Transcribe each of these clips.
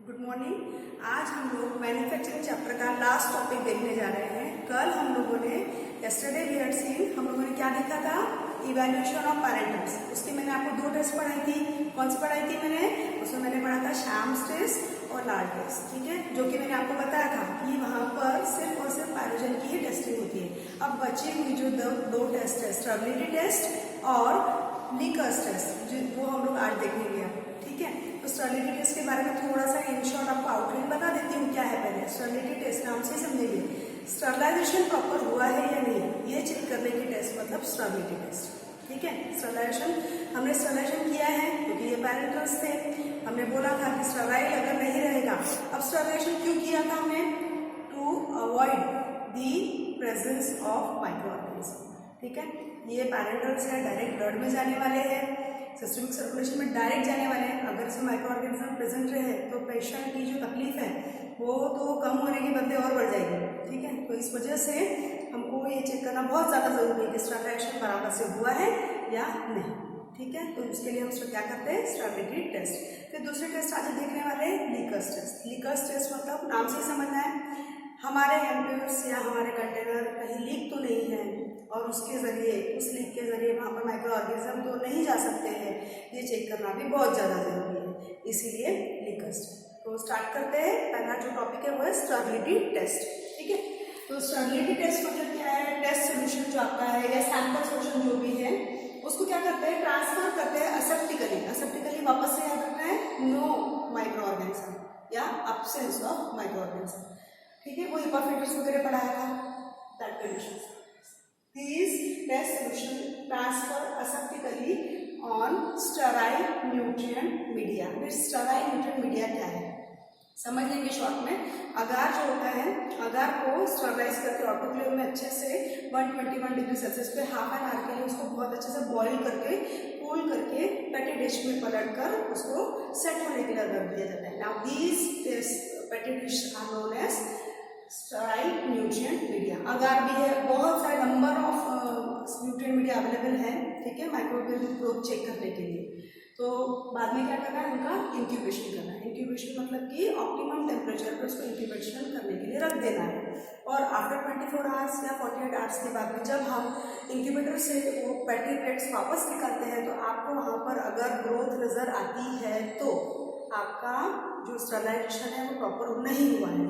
Good morning. आज हम लोग मैन्युफैक्चरिंग चैप्टर का लास्ट टॉपिक देखने जा रहे हैं। कल हम लोगों ने यस्टरडे वी हैड सीन, हम लोगों ने क्या देखा था, इवैल्यूएशन ऑफ पैरेंटल्स। उसकी मैंने आपको दो टेस्ट पढ़ाई थी। कौन सी पढ़ाई थी मैंने? उसमें मैंने पढ़ा था शैम्स टेस्ट और लार्ड टेस्ट, ठीक है, जो कि मैंने आपको बताया था कि वहां पर सिर्फ और सिर्फ पायरोजन की ही टेस्टिंग होती है। अब बची हुई जो दो टेस्ट है, स्टेबिलिटी टेस्ट और लीकर्स टेस्ट, वो हम लोग आज देखेंगे। ठीक है, तो स्टेबिलिटी टेस्ट के बारे में थोड़ा सा इन शॉर्ट आपको आउटलाइन बता देती हूँ क्या है। पहले स्टेबिलिटी टेस्ट नाम से समझेंगे, स्टेबलाइजेशन प्रॉपर हुआ है या नहीं, ये चेक करने की टेस्ट मतलब स्टेबिलिटी टेस्ट। ठीक है, स्टेबलाइजेशन हमने स्टेबलाइजेशन किया है क्योंकि ये पैरेंटल्स थे। हमने बोला था कि स्टेराइल अगर नहीं रहेगा। अब स्टेबलाइजेशन क्यों किया था हमने? To avoid the presence of micro organism. ठीक है, ये पैरेंटल्स है, डायरेक्ट ब्लड में जाने वाले हैं, सिस्टमिक सर्कुलेशन में डायरेक्ट जाने वाले हैं। अगर इसमें माइक्रो ऑर्गेनिज्म प्रेजेंट रहे तो पेशेंट की जो तकलीफ है वो तो कम होने के बदले और बढ़ जाएगी। ठीक है, तो इस वजह से हमको ये चेक करना बहुत ज़्यादा जरूरी है कि स्टेबलाइजेशन बराबर से हुआ है या नहीं। ठीक है, तो उसके लिए हम उसमें क्या करते हैं, स्टेबिलिटी टेस्ट। फिर दूसरे टेस्ट आज देखने वाले हैं लीकर्स टेस्ट। लीकर्स टेस्ट मतलब नाम से समझना है, हमारे एम्प्यूर्स या हमारे कंटेनर कहीं लीक तो नहीं है और उसके जरिए, उस लीक के जरिए वहाँ पर माइक्रो ऑर्गेनिज्म तो नहीं जा सकते हैं, ये चेक करना भी बहुत ज़्यादा जरूरी है, इसीलिए लीकर्स टेस्ट। तो स्टार्ट करते हैं। पहला जो टॉपिक है वो है स्टेबिलिटी टेस्ट। ठीक है, तो स्टेबिलिटी टेस्ट मतलब क्या है, टेस्ट सोल्यूशन जो आपका है या सैंपल सोल्यूशन जो भी है उसको क्या करते हैं, ट्रांसफर करते हैं असेप्टिकली। असेप्टिकली वापस से याद रखना है, नो माइक्रो ऑर्गेनिज्म या एब्सेंस ऑफ माइक्रो ऑर्गेनिज्म। ठीक है, वो हिपा फिल्टर्स वगैरह पढ़ाया था, that condition. These test solution transfer aseptically on sterile nutrient media। sterile nutrient media क्या है समझ लेंगे शॉर्ट में। अगार जो होता है, अगार को स्टरलाइज करके ऑटोक्लेव में अच्छे से 121 डिग्री सेल्सियस पे हाफ एन आवर के लिए उसको बहुत अच्छे से बॉईल करके कूल करके पेटी डिश में पलट कर उसको सेट होने के लिए रख दिया जाता है। Now these petri dish are known as sterile nutrient media. Agar भी है, बहुत सारे number of nutrient media available है। ठीक है, माइक्रोबियल ग्रोथ चेक करने के लिए। तो बाद में क्या करना है, उनका इंक्यूबेशन करना है। इंक्यूबेशन मतलब कि ऑप्टिमम टेम्परेचर पर उसको इंक्यूबेशन करने के लिए रख देना है। और आफ्टर 24 आवर्स या 48 आवर्स के बाद में जब हम इंक्यूबेटर से वो पैटी प्लेट्स वापस निकालते हैं तो आपको वहाँ पर अगर ग्रोथ नज़र आती है तो आपका जो स्टेबलाइजेशन है वो प्रॉपर नहीं हुआ है,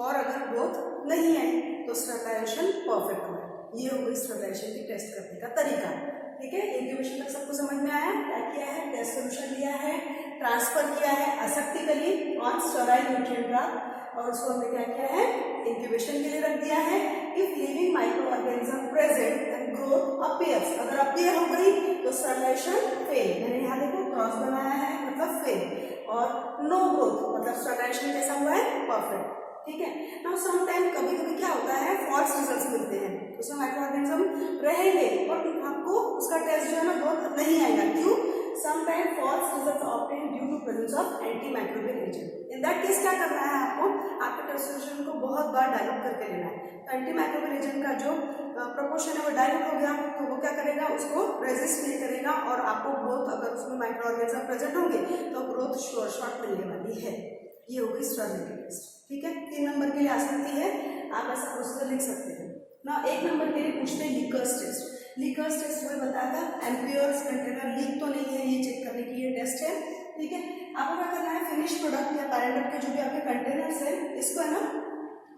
और अगर ग्रोथ नहीं है तो स्टेबलाइजेशन परफेक्ट हुआ है। ये हो गई स्टेबलाइजेशन की टेस्ट करने का तरीका। ठीक है, इंक्यूबेशन तक सबको समझ में आया? क्या किया है, टेस्ट सोल्यूशन लिया है, ट्रांसफर किया है असेप्टिकली ऑन स्टेराइल न्यूट्रिएंट ड्रग, और उसको हमने क्या किया है, इंक्यूबेशन के लिए रख दिया है। If living micro organism present and growth appears, अगर अपीयर हो गई तो स्टेबलाइजेशन फेल। मैंने यहाँ देखो क्रॉस बनाया है, मतलब फेल। और नो ग्रोथ मतलब स्टेबलाइजेशन कैसा हुआ है, परफेक्ट। ठीक है, नाउ सम टाइम कभी कभी क्या होता है, फॉल्स रिजल्ट्स मिलते हैं, उसमें माइक्रो ऑर्गेनिज्म रहेंगे और आपको उसका टेस्ट जो है ना ग्रोथ नहीं आएगा। क्यों? Some time false results obtain due to presence of anti microbial agent. In that case क्या करना है आपको, आपके टेस्ट सोल्यूशन को बहुत बार डाइल्यूट करके लेना है। तो एंटी माइक्रोबियल एजेंट का जो प्रोपोर्शन है वो डाइल्यूट हो गया तो वो क्या करेगा, उसको रेजिस्ट नहीं करेगा और आपको ग्रोथ, अगर उसमें माइक्रो ऑर्गेनिज्म प्रेजेंट होंगे तो ग्रोथ शॉर्ट मिलने वाली है। ये हो गई स्टेबिलिटी टेस्ट। ठीक है, 3 नंबर के लिए आ सकती है, आप ऐसा प्रोसीजर लिख सकते हैं ना। 1 नंबर के लिए पूछते हैं लीकर्स टेस्ट। लीकर्स टेस्ट वही बताया था, एम्प्योर्स कंटेनर लीक तो नहीं है, ये चेक करने की ये टेस्ट है। ठीक है, आपको क्या करना है, फिनिश प्रोडक्ट या पैरेंटल के जो भी आपके कंटेनर्स है इसको है ना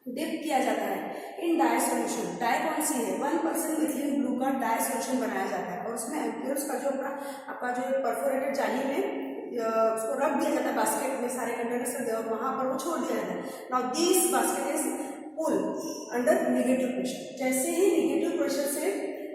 डिप किया जाता है इन डाई सोल्यूशन। डाई कौन सी है, 1% मिथिलीन ब्लू का डाई सोल्यूशन बनाया जाता है और उसमें एम्प्योर्स का जो आपका जो परफोरेटेड जाली में उसको रख दिया जाता है, बास्केट में सारे कंटेनर्स रख दिया और वहाँ पर वो छोड़ दिया जाता है। Now this basket is pull under negative pressure. जैसे ही नेगेटिव प्रेशर से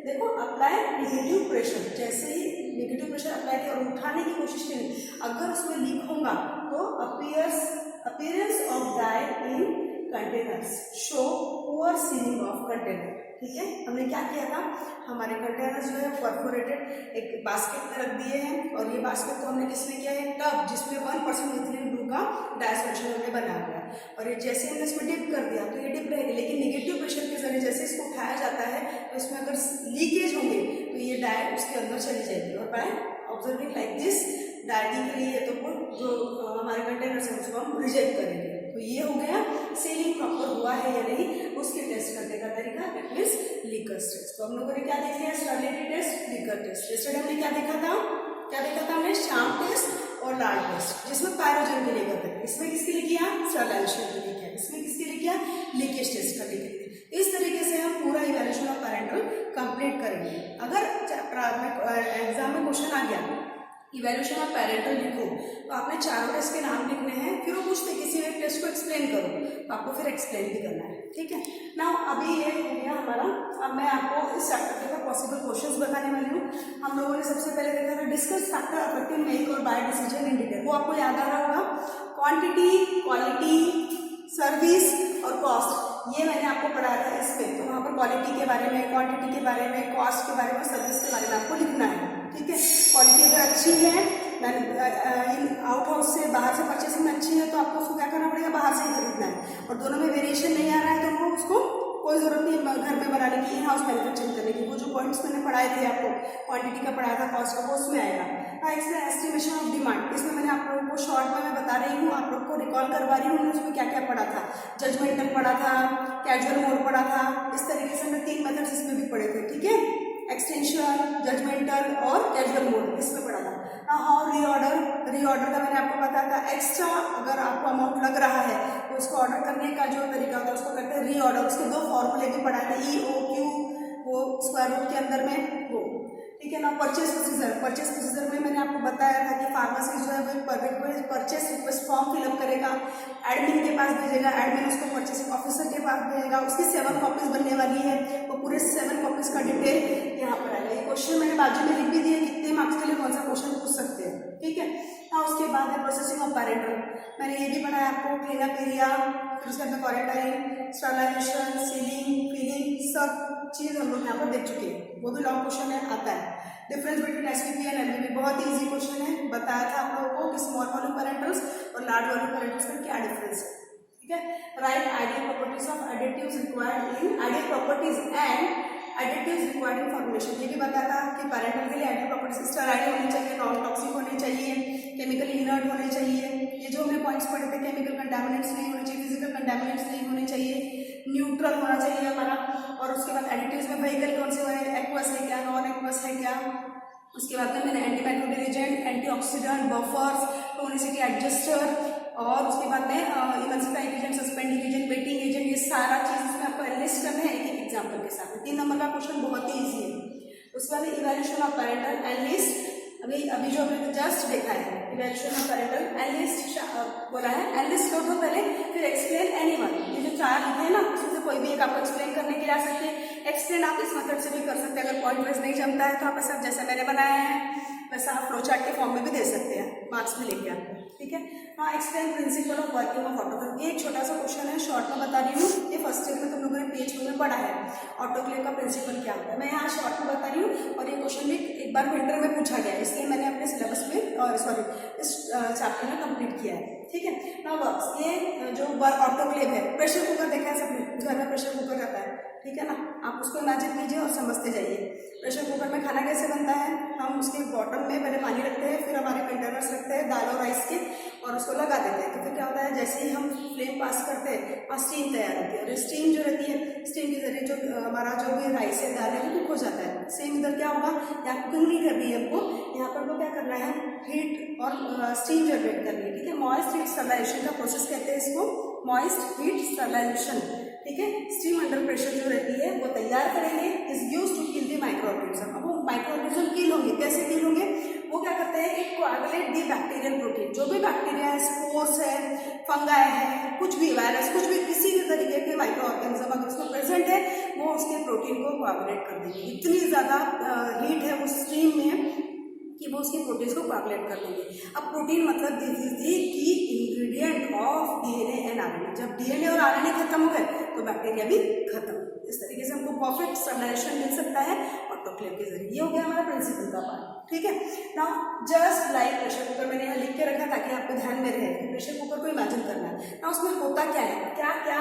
देखो अप्लाई नेगेटिव प्रेशर, जैसे ही नेगेटिव प्रेशर अप्लाई किया और उठाने की कोशिश की, अगर उसमें लीक होगा तो appearance of dye in containers show poor sealing of container. ठीक है, हमने क्या किया था, हमारे कंटेनर्स जो है परफोरेटेड एक बास्केट में रख दिए हैं और ये बास्केट को हमने किसमें किया है, टब जिसमें 1% मिथिलीन ब्लू का डाई सोल्यूशन हमने बनाया हुआ है और ये जैसे हमने इसमें डिप कर दिया तो ये डिप रहेगी, लेकिन नेगेटिव प्रेशर के जरिए जैसे इसको उठाया जाता है तो इसमें अगर लीकेज होंगे तो ये डाई उसके अंदर चली जाएगी। और by observing like this dye दिख रही है तो जो हमारे कंटेनर से उसको हम रिजेक्ट करेंगे। तो ये हो गया सीलिंग प्रॉपर हुआ है या नहीं उसके टेस्ट करने का तरीका, दैट मींस लीकर्स टेस्ट। तो हम लोगों ने क्या देख लिया, stability test, leaker test. Yesterday हमने क्या देखा था हमने शाम टेस्ट और लाल टेस्ट, जिसमें पायरोजन के लिए करते थे। इसमें किसके लिए किया, स्टरलाइजेशन के लिए किया। इसमें किसके लिए किया, लीकेज टेस्ट करने के लिए। इस तरीके से हम पूरा इवैल्यूएशन ऑफ पैरेंटल कंप्लीट करेंगे। अगर एग्जाम में क्वेश्चन आ गया इवैल्यूएशन ऑफ पैरेंटल लिखो, तो आपने चारों टेस्ट के नाम लिखने हैं, फिर वो पूछते किसी एक टेस्ट को एक्सप्लेन करो, तो आपको फिर एक्सप्लेन भी करना है, ठीक है ना। अभी ये हो गया हमारा। अब मैं आपको इस चैप्टर के पॉसिबल क्वेश्चंस बताने वाली हूँ। हम लोगों ने सबसे पहले देखा था डिस्कस फैक्टर अफेक्टिंग मेक और बाय डिसीजन इन डिटेल, वो आपको याद आ रहा होगा। क्वांटिटी, क्वालिटी, सर्विस और कॉस्ट, ये मैंने आपको पढ़ाया था इस पे। तो वहाँ पर क्वालिटी के बारे में, क्वांटिटी के बारे में, कॉस्ट के बारे में, सर्विस के बारे में आपको लिखना है, ठीक है। क्वालिटी अगर अच्छी है, आउट हाउस से बाहर से परचेसिंग में अच्छी है, तो आपको उसको क्या करना पड़ेगा, बाहर से ही खरीदना है। और दोनों में वेरिएशन नहीं आ रहा है तो हमको उसको कोई जरूरत नहीं घर में बनाने की, इन हाउस मैन्युफैक्चरिंग करने की। वो जो पॉइंट्स मैंने पढ़ाए थे आपको, क्वांटिटी का पढ़ाया था, कॉस्ट का, वो उसमें आएगा। इसमें एस्टिमेशन ऑफ डिमांड, इसमें मैंने आप लोगों को शॉर्ट में मैं बता रही हूँ, आप लोग को रिकॉल करवा रही हूँ उसमें क्या क्या पढ़ा था। जजमेंटल पढ़ा था, कैजुअल मोड पढ़ा था, इस तरीके से हमने 3 मेथड्स इसमें भी पढ़े थे, ठीक है। एक्सटेंशन, जजमेंटल और कैजुअल मोड इसमें पढ़ा था। हाँ, रीऑर्डर का मैंने आपको बताया था। एक्स्ट्रा अगर आपको अमाउंट लग रहा है तो उसको ऑर्डर करने का जो तरीका होता है उसको कहते हैं रीऑर्डर। उसके 2 फॉर्मूले भी पढ़ाए थे, EOQ, वो स्क्वायर रूट के अंदर में वो, ठीक है ना। परचेस प्रोसीजर में मैंने आपको बताया था कि फार्मेसी जो है वो परचेस रिक्वेस्ट फॉर्म फिलअप करेगा, एडमिन के पास भेजेगा, एडमिन उसको परचेसिंग ऑफिसर के पास भेजेगा, उसकी 7 कॉपीज बनने वाली है, वो पूरे 7 कॉपीज का डिटेल यहाँ पर आएगा। ये क्वेश्चन मैंने बाजू में लिख भी दिया कितने मार्क्स के लिए कौन सा क्वेश्चन पूछ सकते हैं, ठीक है। हाँ, उसके बाद है प्रोसेसिंग ऑफ पैरेंटल, मैंने ये भी पढ़ा है आपको, क्लीनअप एरिया, फिर उसके अंदर क्वारंटाइन, स्टरलाइजेशन, सीलिंग, फीलिंग, सब चीज़ हम लोग यहाँ पर देख चुके हैं। वो भी लॉन्ग क्वेश्चन है, आता है। Difference between SPP and LPP, बहुत ही इजी क्वेश्चन है। बताया था आप लोगों को कि स्मॉल वॉल्यूम पैरेंटल्स और लार्ज वॉल्यूम पैरेंटल्स का क्या डिफरेंस है, ठीक है। Right ideal properties of additives required in ideal properties and additives required in formulation, ये भी बताया था कि पैरेंटल के लिए आइडियल प्रॉपर्टीज स्टेराइल होनी चाहिए, नॉन टॉक्सिक होनी चाहिए, केमिकली इनर्ट होने चाहिए। ये जो हमने पॉइंट्स पढ़े थे, केमिकल कंटामिनेंट्स नहीं होने चाहिए, फिजिकल कंटामिनेंट्स नहीं होने चाहिए, न्यूट्रल होना चाहिए हमारा। और उसके बाद एडिटिव्स में व्हीकल कौन से हैं, एक्वस है क्या, नॉन एक्वस है क्या। उसके बाद में मैंने antimicrobial agent, antioxidant, buffers, tonicity adjuster, और उसके बाद में emulsifying agent, suspending agent, waiting agent, ये सारा चीज इसमें आपको लिस्ट करना है एक एक एग्जाम्पल के साथ। 3 नंबर का क्वेश्चन बहुत ही ईजी है। उसके बाद evaluation of parental and list, अभी जो हमने जस्ट देखा है evaluation of parental and list बोला है। एंड लिस्ट कर दो पहले, फिर एक्सप्लेन एनीवन, ये जो 4 लिखे हैं ना उसमें से कोई भी एक आपको एक्सप्लेन करने के लिए आ सकते हैं। एक्सप्लेन आप इस मेथड से भी कर सकते हैं, अगर पॉइंट वाइज नहीं जमता है तो आप ऐसा जैसे मैंने बनाया है वैसा आप फ्लो चार्ट के फॉर्म में भी दे सकते हैं, मार्क्स में लेके आपको, ठीक है। हाँ, explain principle of working of autoclave, ये एक छोटा सा क्वेश्चन है, शॉर्ट में बता रही हूँ। ये फर्स्ट ईयर में तुम लोगों ने PH में पढ़ा है, ऑटोक्लेव का प्रिंसिपल क्या होता है, मैं यहाँ शॉर्ट में बता रही हूँ। और ये क्वेश्चन भी एक बार विंटर में पूछा गया, इसलिए मैंने अपने सिलेबस में और इस चैप्टर में कंप्लीट किया है, ठीक है। नाउ वर्क्स, ये जो ऑटोक्लेव है, प्रेशर कुकर देखा है सबने, घर में प्रेशर कुकर रहता है, ठीक है ना। आप उसको इमेजिन कीजिए और समझते जाइए। प्रेशर कुकर में खाना कैसे बनता है, हम उसके बॉटम में पहले पानी रखते हैं, फिर हमारे कंटेनर्स रखते हैं दाल और राइस के, और उसको लगा देते हैं। तो फिर क्या होता है, जैसे ही हम फ्लेम पास करते हैं और स्टीम तैयार होती है, और स्टीम जो रहती है, स्टीम के जरिए जो हमारा जो भी राइस है, दाल है, वो कुक हो जाता है। सेम इधर क्या होगा, यहाँ कुकिंग नहीं करनी है हमको, यहाँ पर हमको क्या करना है, हीट और स्टीम जनरेट करनी है, ठीक है। मॉइस्ट हीट स्टरलाइजेशन का प्रोसेस कहते हैं इसको, मॉइस्ट हीट स्टरलाइजेशन, ठीक है। स्टीम अंडर प्रेशर जो रहती है वो तैयार करेंगे, is used to kill the micro organism. अब वो माइक्रो ऑर्गेनिज्म किल होंगे, कैसे किल होंगे, वो क्या करते हैं, एक कोआगुलेट दी बैक्टीरियल प्रोटीन, जो भी बैक्टीरिया है, स्पोर्स है, फंगाई है, कुछ भी वायरस, कुछ भी किसी भी तरीके के माइक्रो ऑर्गेनिज्म अगर उसमें प्रेजेंट है, वो उसके प्रोटीन को कोआगुलेट कर देंगे। इतनी ज्यादा हीट है उस स्टीम में कि वो उसके प्रोटीन को कोआगुलेट कर देंगे। अब प्रोटीन मतलब दिस इज दी की ingredient of DNA and RNA। जब DNA और RNA खत्म हो गए तो बैक्टीरिया भी खत्म। इस तरीके से हमको परफेक्ट स्टरलाइजेशन मिल सकता है ऑटोक्लेव के जरिए। ये हो गया हमारा प्रिंसिपल का पार्ट, ठीक है। Now just like pressure cooker, मैंने यहाँ लिख के रखा ताकि आपको ध्यान में रहे कि प्रेशर कुकर को इमेजिन करना है ना। उसमें होता क्या है, क्या क्या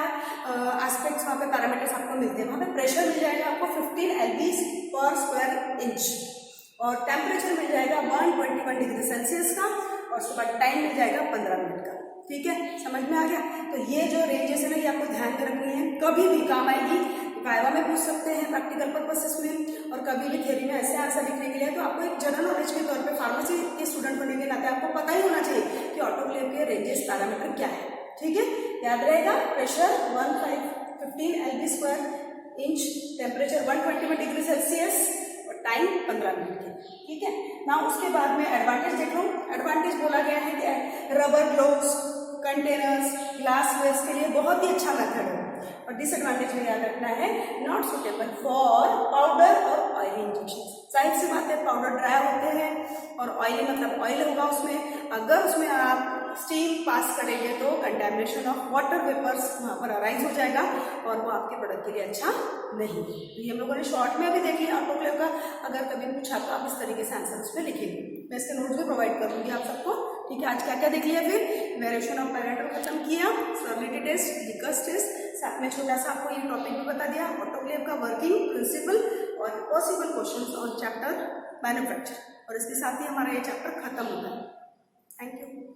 एस्पेक्ट्स वहाँ पे पैरामीटर्स आपको मिलते हैं। वहाँ पे प्रेशर मिल जाएगा आपको 15 lb/² इंच, और टेम्परेचर मिल जाएगा 121 डिग्री सेल्सियस का, और उसके बाद टाइम मिल जाएगा 15 मिनट का। ठीक है, समझ में आ गया। तो ये जो रेंजेस है ना, ये आपको ध्यान में रखनी है, कभी भी काम आएगी। वाइवा में पूछ सकते हैं प्रैक्टिकल पर्पसेस में, और कभी भी थ्योरी में ऐसे आंसर लिखने के लिए। तो आपको एक जनरल नॉलेज के तौर पे फार्मेसी के स्टूडेंट होने के नाते आपको पता ही होना चाहिए कि ऑटोक्लेव के रेंजेस पैरामीटर क्या है। ठीक है, याद रहेगा, pressure 15 LV² inch, temperature 120 degree Celsius और टाइम 15 मिनट की। ठीक है ना, उसके बाद में एडवांटेज देख लो। एडवांटेज बोला गया है कि rubber gloves, containers, glass wares के लिए बहुत ही अच्छा मेथड है। और डिसएडवांटेज में याद रखना है, नॉट सुटेबल फॉर पाउडर और ऑयली इंजेक्शन। जाहिर सी बात है, पाउडर ड्राई होते हैं और ऑयली मतलब ऑयल होगा उसमें। अगर उसमें आप स्टीम पास करेंगे तो कंटेमिनेशन ऑफ वाटर वेपर्स वहाँ पर अराइज हो जाएगा और वो आपके प्रोडक्ट के लिए अच्छा नहीं है। तो ये हम लोगों ने शॉर्ट में भी देख लिया ऑटोक्लेव का। अगर कभी पूछा तो आप इस तरीके से आंसर उसमें लिखेंगे। मैं इसके नोट्स भी प्रोवाइड कर दूंगी आप सबको। ठीक है, आज क्या क्या देख लिया, फिर वेरिएशन ऑफ पैरामीटर खत्म किया, स्टेबिलिटी टेस्ट, लिकर्स टेस्ट, साथ में छोटा सा आपको ये टॉपिक भी बता दिया ऑटोक्लेव का वर्किंग प्रिंसिपल और possible questions on chapter manufacture. और इसके साथ ही हमारा ये चैप्टर खत्म होता है। Thank you.